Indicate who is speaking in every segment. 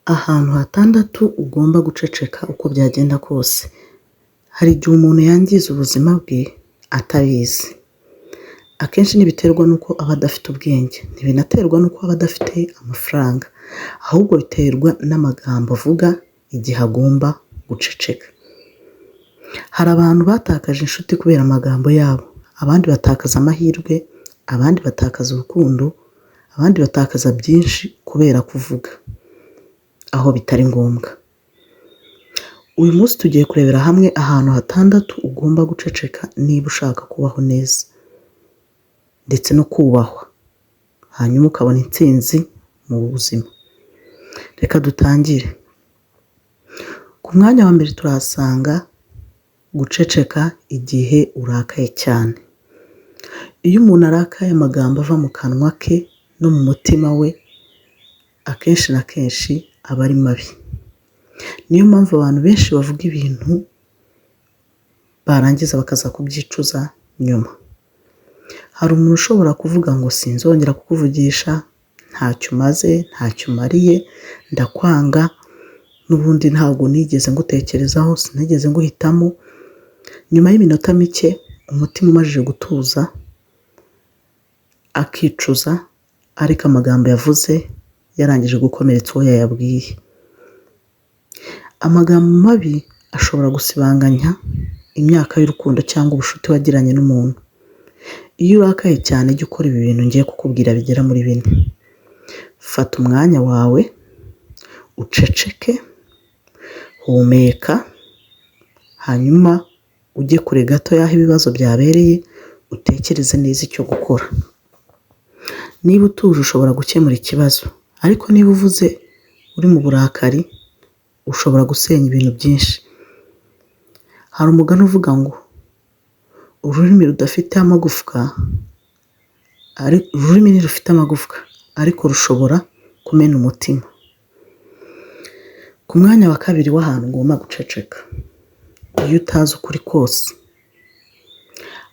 Speaker 1: Ahantu hatandatu ugomba guceceka uko byagenda kose. Hari igihe umuntu yangiza ubuzima bwe atabizi. Akenshi ntibiterwa n'uko aba adafite ubwenge, ntibinaterwa n'uko aba adafite amafaranga, ahubwo biterwa n'amagambo avuga igihe agomba guceceka. Hari abantu batakaje inshuti kubera amagambo yabo, abandi batakaza amahirwe, abandi batakaza urukundo, abandi batakaza byinshi kubera kuvuga aho bitari ngombwa. Uyu munsi tugiye kurebera hamwe ahantu hatandatu ugomba guceceka niba ushaka kubaho neza ndetse no kubahwa, hanyuma ukabona intsinzi mu buzima. Reka dutangire. Ku mwanya wa mbere turahasanga guceceka igihe urakaye cyane. Iyo umuntu arakaye amagambo ava mu kanwa ke no mu mutima we akenshi na kenshi aba ari mabi. Niyo mpamvu abantu benshi bavuga ibintu barangiza bakaza kubyicuza nyuma. Hari umuntu ushobora kuvuga ngo sinzongera kukuvugisha, ntacyo umaze, ntacyo umariye, ndakwanga, n'ubundi ntabwo nigeze ngutekerezaho, sinigeze nguhitamo. Nyuma y'iminota mike umutima umajije gutuza akicuza, ariko amagambo yavuze yarangije gukomeretsa uwo yayabwiye. Amagambo mabi ashobora gusibanganya imyaka y'urukundo cyangwa ubucuti wagiranye n'umuntu. Iyo urakaye cyane jya ukora ibi bintu ngiye kukubwira bigera muri 4. Fata umwanya wawe, uceceke, humeka, hanyuma ujye kure gato y'aho ibibazo byabereye, utekereze neza icyo gukora. Niba utuje ushobora gukemura ikibazo, ariko niba uvuze uri mu burakari ushobora gusenya ibintu byinshi. Hari umugani uvuga ngo ururimi rudafite amagufwa, ururimi ntirufite amagufwa ariko rushobora kumena umutima. Ku mwanya wa kabiri w'ahantu ugomba guceceka, iyo utazi ukuri kose.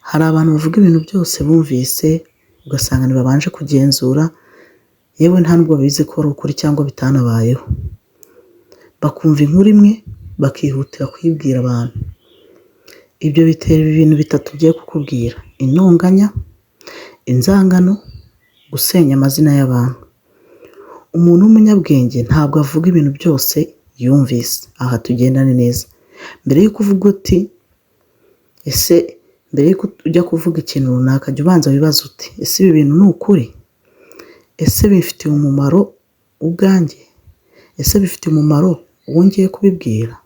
Speaker 1: Hari abantu bavuga ibintu byose bumvise ugasanga ntibabanje kugenzura, yewe nta nubwo babizi ko ari ukuri cyangwa bitanabayeho. Bakumva inkuru imwe bakihutira kuyibwira abantu. Ibyo bitera ibintu 3 ugiye kukubwira: intonganya, inzangano, gusenya amazina y'abantu. Umuntu w'umunyabwenge ntabwo avuga ibintu byose yumvise. Aha tugendane neza. Mbere y'uko uvuga uti mbere y'uko ujya kuvuga ikintu runaka jya ubanza wibaza uti ese ibi bintu ni ukuri? Ese bifitiye umumaro ubwanjye? Ese bifitiye umumaro uwo ngiye kubibwira?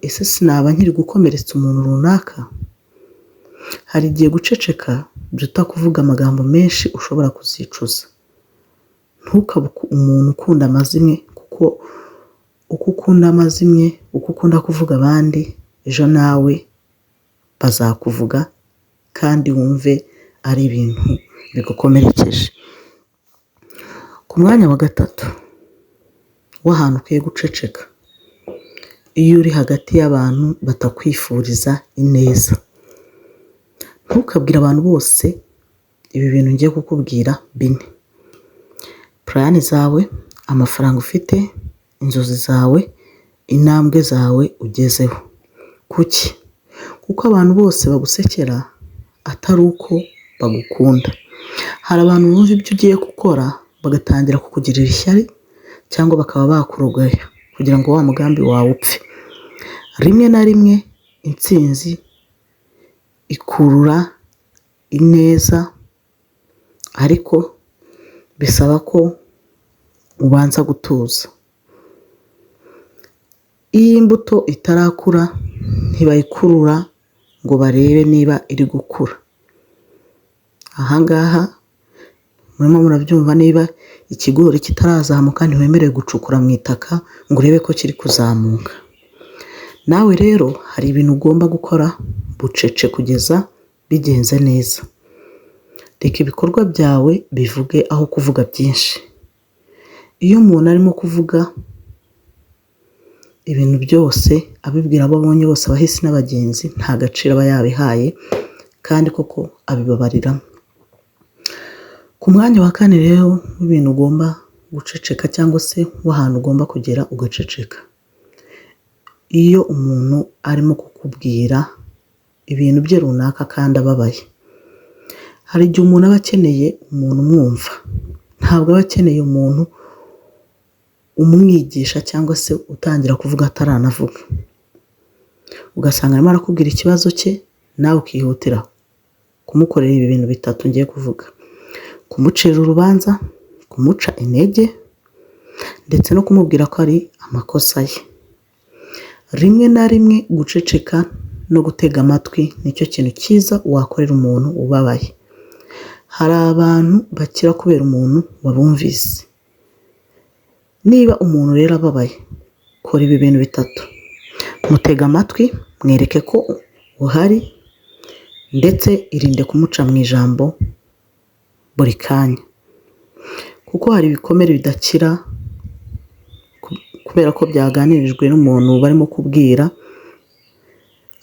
Speaker 1: Ese sinaba nkiri gukomeretsa umuntu runaka? Hari igihe guceceka biruta kuvuga amagambo menshi ushobora kuzicuza. Ntukabe umuntu ukunda amazimwe, kuko uko ukunda amazimwe, uko ukunda kuvuga abandi, ejo nawe bazakuvuga kandi wumve ari ibintu bigukomerekeje. Ku mwanya wa 3 w'ahantu ukwiye guceceka, iyo uri hagati y'abantu batakwifuriza ineza. Ntukabwire abantu bose ibi bintu ngiye kukubwira 4. Plan zawe, amafaranga ufite, inzozi zawe, intambwe zawe ugezeho. Kuki? Kuko abantu bose bagusekera atari uko bagukunda. Hari abantu bumva ibyo ugiye gukora bagatangira kukugirira ishyari cyangwa bakaba bakurogaya kugira ngo wa mugambi wawe upfe. Rimwe na rimwe intsinzi ikurura ineza, ariko bisaba ko ubanza gutuza. Iyo imbuto itarakura ntibayikurura ngo barebe niba iri gukura. Ahangaha murimo murabyumva, niba ikigori kitarazamuka ntiwemerewe gucukura mu itaka ngo urebe ko kiri kuzamuka. Nawe rero hari ibintu ugomba gukora bucece kugeza bigenze neza. Reka ibikorwa byawe bivuge aho kuvuga byinshi. Iyo umuntu arimo kuvuga ibintu byose abibwira abo abonye bose, abahisi n'abagenzi, nta gaciro aba yabihaye kandi koko abibabariramo. Ku mwanya wa 4 rero w'ibintu ugomba guceceka cyangwa se w'ahantu ugomba kugera ugaceceka. Iyo umuntu arimo kukubwira ibintu bye runaka kandi ababaye, hari igihe umuntu aba akeneye umuntu umwumva, ntabwo aba akeneye umuntu umwigisha cyangwa se utangira kuvuga ataranavuga. Ugasanga arimo arakubwira ikibazo cye, nawe ukihutira kumukorera ibi bintu bitatu ngiye kuvuga: kumucira urubanza, kumuca intege, ndetse no kumubwira ko ari amakosa ye. Rimwe na rimwe guceceka no gutega amatwi nicyo kintu cyiza wakorera umuntu ubabaye. Hari abantu bakira kubera umuntu wabumvise. Niba umuntu rero ababaye, kora ibi bintu bitatu: mutega amatwi, mwereke ko uhari, ndetse irinde kumuca mu ijambo buri kanya, kuko hari ibikomere bidakira kubera ko byaganirijwe n'umuntu barimo kubwira,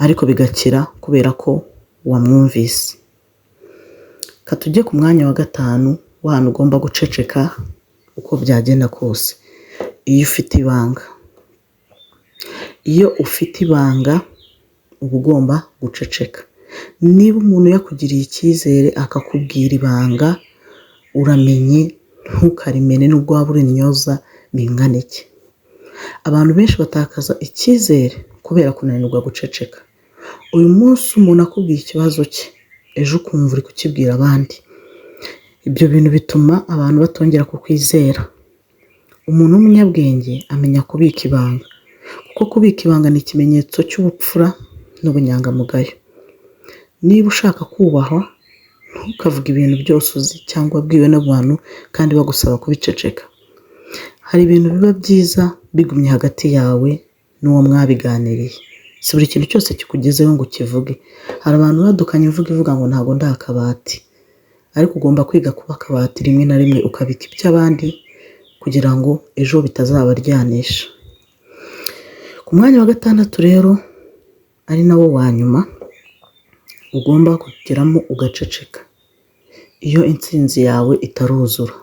Speaker 1: ariko bigakira kubera ko wamwumvise. Tujye ku mwanya wa gatanu w'ahantu ugomba guceceka uko byagenda kose: iyo ufite ibanga. Iyo ufite ibanga uba ugomba guceceka. Niba umuntu yakugiriye icyizere akakubwira ibanga, uramenye ntukarimene nubwo waba uri intyoza bingana iki. Abantu benshi batakaza icyizere kubera kunanirwa guceceka. Uyu munsi umuntu akubwiye ikibazo cye, ejo ukumva uri kukibwira abandi. Ibyo bintu bituma abantu batongera kukwizera. Umuntu w'umunyabwenge amenya kubika ibanga, kuko kubika ibanga ni ikimenyetso cy'ubupfura n'ubunyangamugayo. Niba ushaka kubahwa, ntukavuge ibintu byose uzi cyangwa wabwiwe n'abantu kandi bagusaba kubiceceka. Hari ibintu biba byiza bigumye hagati yawe n'uwo mwabiganiriye. Si buri kintu cyose kikugezeho ngo ukivuge. Hari abantu badukanye ivuga ngo ntabwo ndi akabati, ariko ugomba kwiga kuba akabati rimwe na rimwe ukabika iby'abandi kugira ngo ejo bitazabaryanisha. Ku mwanya wa gatandatu rero, ari nawo wa nyuma, ugomba kugeramo ugaceceka: iyo intsinzi yawe itaruzura.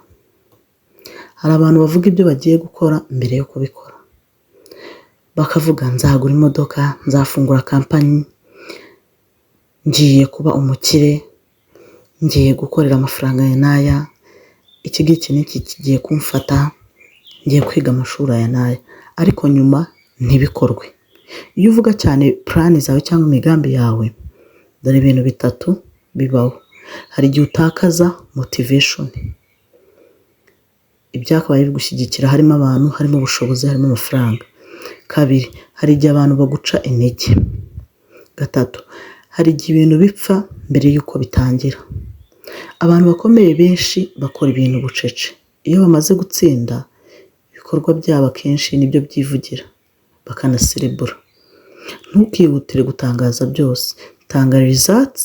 Speaker 1: Hari abantu bavuga ibyo bagiye gukora mbere yo kubikora. Bakavuga: nzagura imodoka, nzafungura kampani, ngiye kuba umukire, ngiye gukorera amafaranga ya n'aya, iki ngiki n'iki kigiye kumfata, ngiye kwiga amashuri aya n'aya, ariko nyuma ntibikorwe. Iyo uvuga cyane plan zawe cyangwa imigambi yawe, dore ibintu bitatu bibaho. Hari igihe utakaza motivation. Ibyakabaye bigushyigikira harimo abantu, harimo ubushobozi, harimo amafaranga. Kabiri, hari igihe abantu baguca intege. Gatatu, hari igihe ibintu bipfa mbere y'uko bitangira. Abantu bakomeye benshi bakora ibintu bucece. Iyo bamaze gutsinda, ibikorwa byabo akenshi nibyo byivugira, bakanaserebura. Ntukihutire gutangaza byose. Tanga results,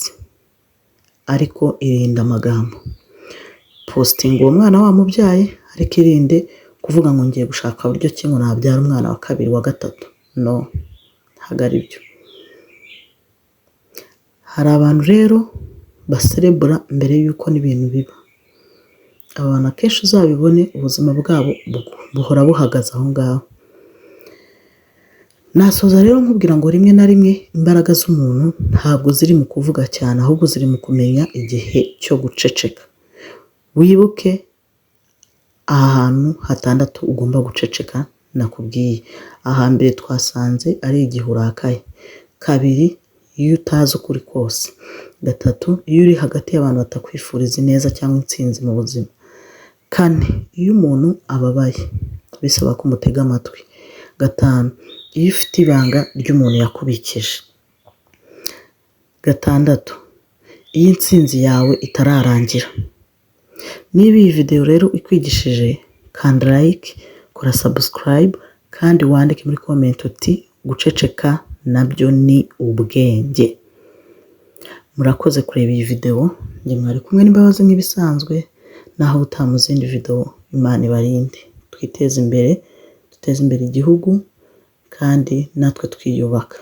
Speaker 1: ariko irinde amagambo. Posting uwo mwana wamubyaye, ariko irinde kuvuga ngo ngiye gushaka uburyo ki ngo nabyara umwana wa kabiri, wa gatatu. No, ntabwo ari byo. Hari abantu rero baserebura mbere y'uko n'ibintu biba. Abantu akenshi uzabibone ubuzima bwabo buhora buhagaze aho ngaho. Nasoza rero nkubwira ngo rimwe na rimwe imbaraga z'umuntu ntabwo ziri mu kuvuga cyane, ahubwo ziri mu kumenya igihe cyo guceceka. Wibuke aha hantu hatandatu ugomba guceceka nakubwiye. Ahambere twasanze ari igihe urakaye. Kabiri, iyo utazi ukuri kose. Gatatu, iyo uri hagati y'abantu batakwifuriza ineza cyangwa intsinzi mu buzima. Kane, iyo umuntu ababaye bisaba ko umutega amatwi. Gatanu, iyo ufite ibanga ry'umuntu yakubikije. Gatandatu, iyo intsinzi yawe itararangira. Niba iyi video rero ikwigishije, kanda like, kora subscribe, kandi wandike muri comment uti guceceka nabyo ni ubwenge. Murakoze kureba iyi video. Njye mwari kumwe n'imbabazi nk'ibisanzwe, naho utamu zindi video. Imana ibarinde. Twiteze imbere, duteze imbere igihugu, kandi natwe twiyubaka.